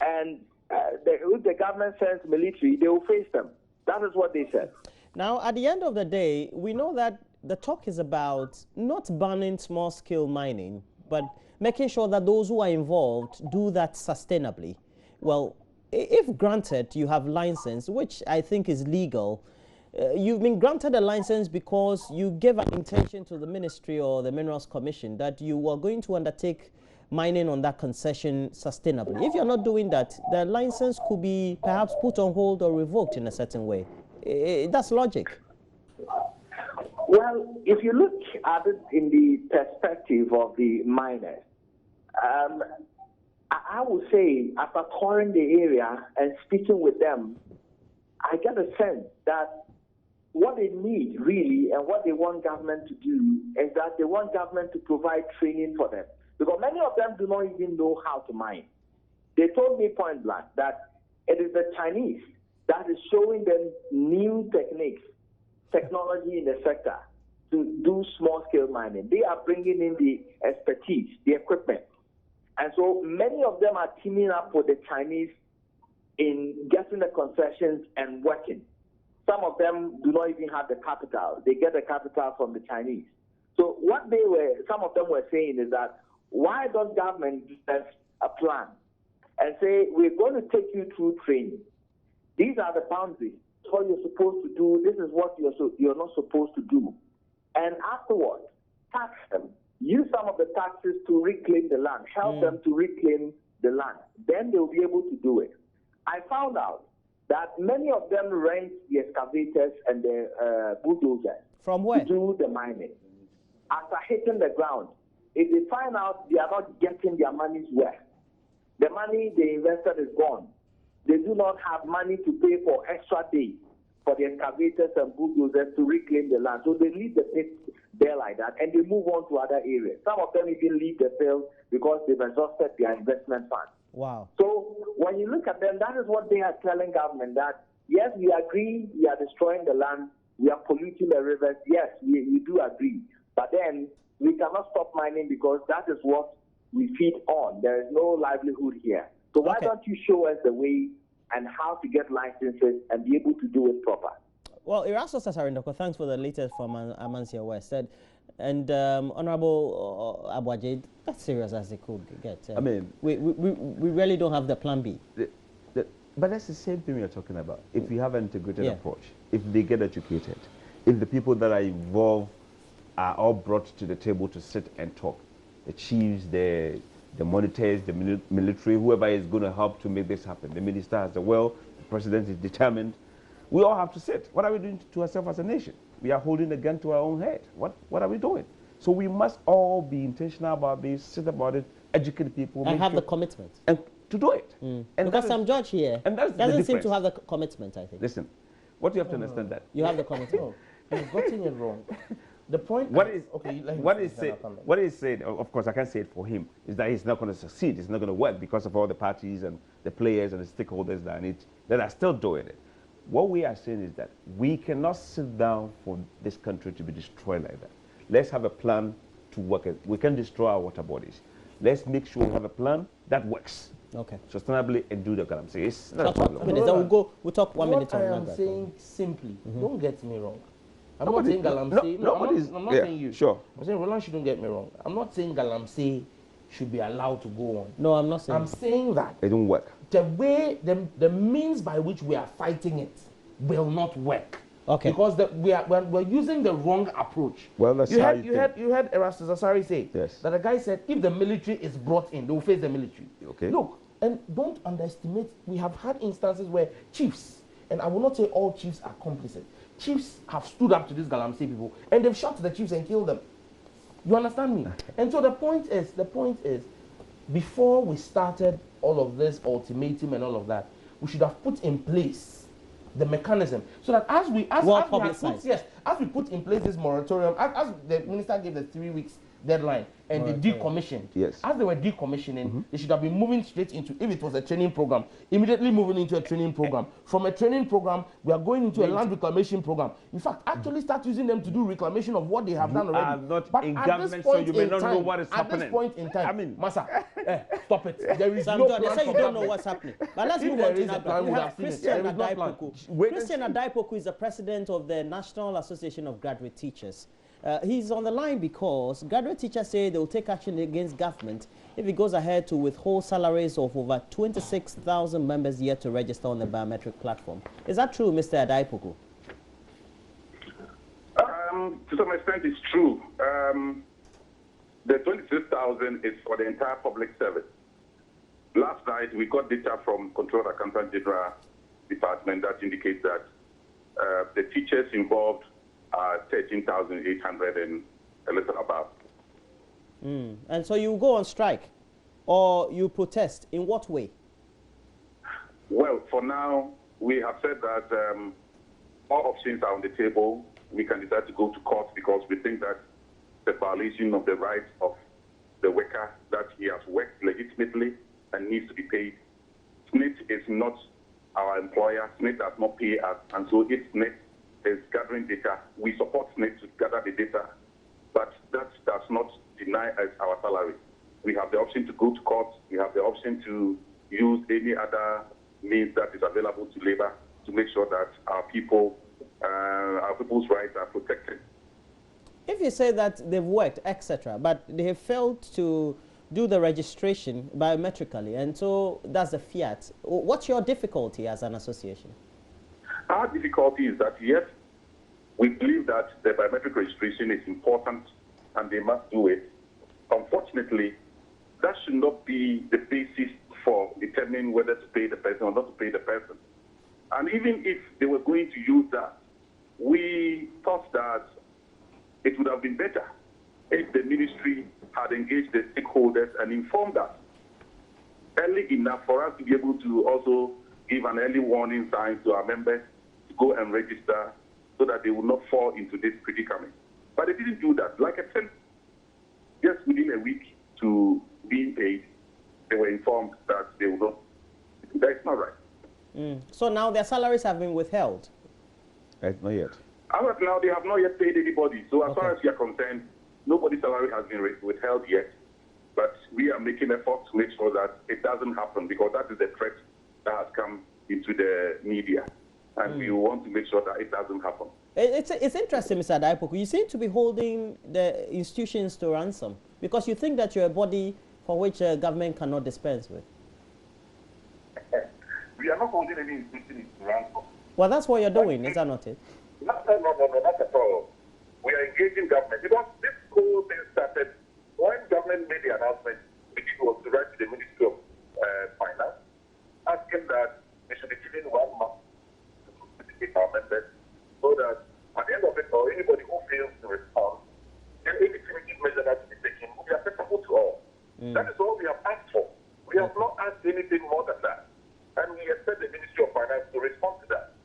And if the government sends military, they will face them. That is what they said. Now, at the end of the day, we know that the talk is about not banning small-scale mining, but making sure that those who are involved do that sustainably. Well, if granted you have license, which I think is legal, you've been granted a license because you gave an intention to the ministry or the Minerals Commission that you are going to undertake mining on that concession sustainably. If you're not doing that, the license could be perhaps put on hold or revoked in a certain way. That's logic. Well, if you look at it in the perspective of the miners, I would say, after touring the area and speaking with them, I get a sense that what they need really and what they want government to do is that they want government to provide training for them. Because many of them do not even know how to mine. They told me point blank that it is the Chinese that is showing them new techniques, technology in the sector to do small-scale mining. They are bringing in the expertise, the equipment. And so many of them are teaming up with the Chinese in getting the concessions and working. Some of them do not even have the capital. They get the capital from the Chinese. So what some of them were saying is that, why does government give us a plan and say, we're going to take you through training? These are the boundaries. What you're supposed to do. This is what you're not supposed to do. And afterwards, tax them. Use some of the taxes to reclaim the land. Help them to reclaim the land. Then they'll be able to do it. I found out that many of them rent the excavators and the bulldozers. From where? To do the mining. After hitting the ground, if they find out they are not getting their money's worth, the money they invested is gone. They do not have money to pay for extra days for the excavators and bulldozers to reclaim the land. So they leave the pit there like that and they move on to other areas. Some of them even leave the field because they've exhausted their investment fund. Wow. So when you look at them, that is what they are telling government, that yes, we agree we are destroying the land, we are polluting the rivers. Yes, we do agree. But then we cannot stop mining because that is what we feed on. There is no livelihood here. So why don't you show us the way and how to get licenses and be able to do it proper? Well, Erastus Asarindoko, thanks for the latest from Amansia West. Said, and Honorable Abuajid, that's serious as they could get. I mean, we really don't have the plan B. But that's the same thing we are talking about. If we have an integrated approach, if they get educated, if the people that are involved are all brought to the table to sit and talk, the chiefs, the monitors, the military, whoever is going to help to make this happen. The minister has the will, the president is determined. We all have to sit. What are we doing to ourselves as a nation? We are holding the gun to our own head. What are we doing? So we must all be intentional about this, sit about it, educate people. And have the commitment. And to do it. And because some judge here doesn't seem to have the commitment, I think. Listen, what you have to understand that. You have the commitment. No, you've gotten it wrong. The point what is said, of course I can't say it for him, is that he's not going to succeed, it's not going to work because of all the parties and the players and the stakeholders that are still doing it. What we are saying is that we cannot sit down for this country to be destroyed like that. Let's have a plan to work it. We can destroy our water bodies. Let's make sure we have a plan that works. Okay. Sustainably and do the Galamsey. It's not a problem. We'll talk 1 minute on that. What I am saying simply, don't get me wrong. I'm not saying Galamsey. I'm not saying you. Sure. I'm saying Roland shouldn't get me wrong. I'm not saying Galamsey should be allowed to go on. No, I'm not saying. I'm saying that it don't work. The way, the means by which we are fighting it will not work. Okay. Because we're using the wrong approach. Well, that's you heard Erastus Asari say that the guy said if the military is brought in, they will face the military. Okay. Look, and don't underestimate. We have had instances where chiefs, and I will not say all chiefs are complicit. Chiefs have stood up to these Galamsey people and they've shot the chiefs and killed them. You understand me? And so the point is, before we started all of this ultimatum and all of that, we should have put in place the mechanism so that as we put in place this moratorium, as the minister gave the 3 weeks deadline and they decommissioned. Yes. As they were decommissioning, they should have been moving straight into, if it was a training program, immediately moving into a training program. From a training program, we are going into a land reclamation program. In fact, actually start using them to do reclamation of what they have done already. Are not but in at government, this point so you may not know what is At happening. this point in time, I mean, Masa, stop it. There is Sam no John, plan they say for you don't know government. what's happening. But let's If move there on to is a that. plan, We we have have seen it. Christian There is no plan. Adaipoku. Christian Adaipoku is the president of the National Association of Graduate Teachers. He's on the line because graduate teachers say they will take action against government if it goes ahead to withhold salaries of over 26,000 members yet to register on the biometric platform. Is that true, Mr. Adaipoku? To some extent, it's true. The 26,000 is for the entire public service. Last night, we got data from Controller Accountant General Department that indicates that the teachers involved are 13,800 and a little above. And so you go on strike? or you protest? In what way? Well, for now, we have said that all options are on the table. We can decide to go to court because we think that the violation of the rights of the worker, that he has worked legitimately and needs to be paid. SNIT is not our employer. SNIT does not pay us. And so if SNIT is gathering data, we support SNIT to gather the data, but that does not deny us our salary. We have the option to go to court. We have the option to use any other means that is available to labor to make sure that our people's rights are protected. If you say that they've worked, etc., but they have failed to do the registration biometrically, and so that's the fiat, what's your difficulty as an association? Our difficulty is that, yes, we believe that the biometric registration is important and they must do it. Unfortunately, that should not be the basis for determining whether to pay the person or not to pay the person. And even if they were going to use that, we thought that it would have been better if the ministry had engaged the stakeholders and informed us early enough for us to be able to also give an early warning sign to our members to go and register so that they would not fall into this predicament. But they didn't do that. Like I said, just within a week to being paid, they were informed that they would not. That's not right. So now their salaries have been withheld? Not yet. As of now, they have not yet paid anybody. So as far as we are concerned, nobody's salary has been withheld yet. But we are making efforts to make sure that it doesn't happen because that is the threat that has come into the media. And we want to make sure that it doesn't happen. It's interesting, Mr. Adaipoku. You seem to be holding the institutions to ransom because you think that you're a body for which government cannot dispense with. We are not holding any institutions to ransom. Well, that's what you're doing, is that not it? No, not at all. We are engaging government because this whole thing started when government made the announcement, which was to write to the Ministry of Finance, asking that they should be given 1 month to educate our members so that at the end of it, or anybody who fails to respond, then any punitive measure that to be taken will be acceptable to all. That is all we have asked for. We have not asked anything more than that. And we expect the Ministry of Finance to respond to that.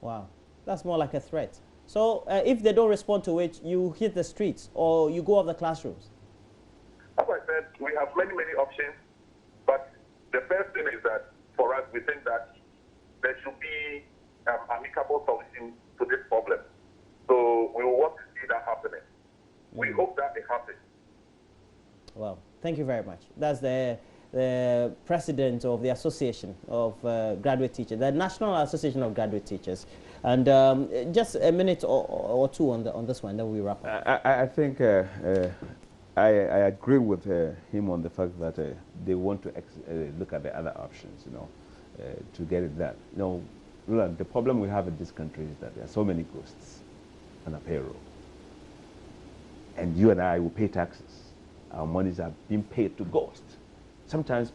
Wow, that's more like a threat. So if they don't respond to it, you hit the streets or you go off the classrooms? As I said, we have many options, but the first thing is that for us, we think that there should be amicable solution to this problem. So we will want to see that happening. We hope that it happens. Well, thank you very much. That's the president of the Association of Graduate Teachers, the National Association of Graduate Teachers. And just a minute or two on this one, then we wrap up. I think I agree with him on the fact that they want to look at the other options, to get it done. The problem we have in this country is that there are so many ghosts on a payroll. And you and I will pay taxes. Our monies are being paid to ghosts. Sometimes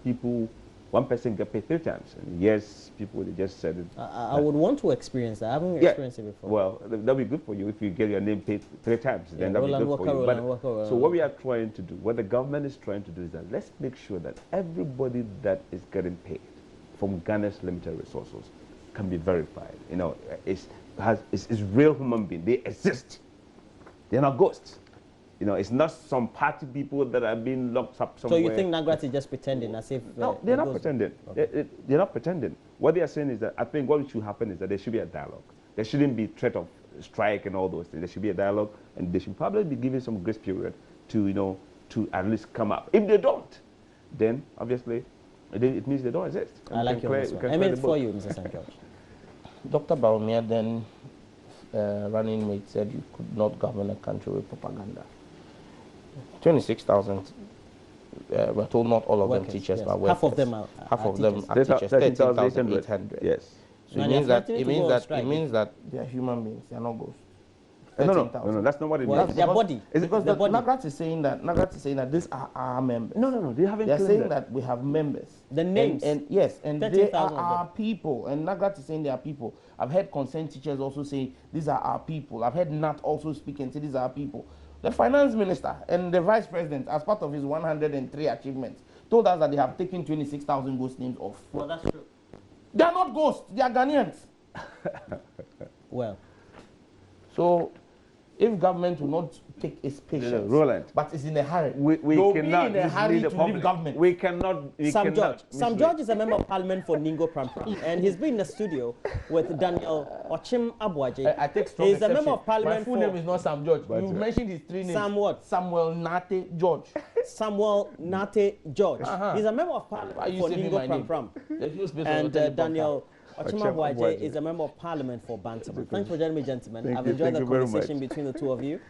one person get paid 3 times. And yes, people, they just said it. I would want to experience that. I haven't experienced it before. Well, that'll be good for you if you get your name paid 3 times. Then that'll be good for you. So what we are trying to do, what the government is trying to do is that let's make sure that everybody that is getting paid from Ghana's limited resources can be verified. It's real human beings. They exist. They're not ghosts. It's not some party people that are being locked up somewhere. So you think NAGRAT is just pretending as if... No, they're not pretending. Okay. They're not pretending. What they are saying is that I think what should happen is that there should be a dialogue. There shouldn't be threat of strike and all those things. There should be a dialogue, and they should probably be given some grace period to, to at least come up. If they don't, then obviously it means they don't exist. I like your answer. I mean, for you, Mr. St. George. Dr. Baumia, then running mate, said you could not govern a country with propaganda. 26,000. We're told not all of them teachers, but half of them are teachers. 13,800. Yes. So it means that they are human beings. They are not ghosts. No, that's not what it means. Their body. Because NAGRAT is saying that these are our members. No, they haven't. They're saying that we have members. The names. And they are our people. And NAGRAT is saying they are people. I've heard consent teachers also say these are our people. I've heard Nat also speak and say these are our people. The finance minister and the vice president, as part of his 103 achievements, told us that they have taken 26,000 ghost names off. Well, that's true. They are not ghosts, they are Ghanaians. Well. So, if government will not take its patience, Roland, but it's in a hurry, we cannot be in a hurry to leave government. We cannot. Sam George is a member of parliament for Ningo Prampram, and he's been in the studio with Daniel Ochim Abuaje. I take strong He's a member of parliament. My full name is not Sam George. You mentioned his three names. Sam what? Samuel Nate George. Samuel Nate George. He's a member of parliament for Ningo Prampram. And Daniel Ochim Abuaje is a member of parliament for Bantam. Thanks for joining me, gentlemen. I've enjoyed the conversation between the two of you.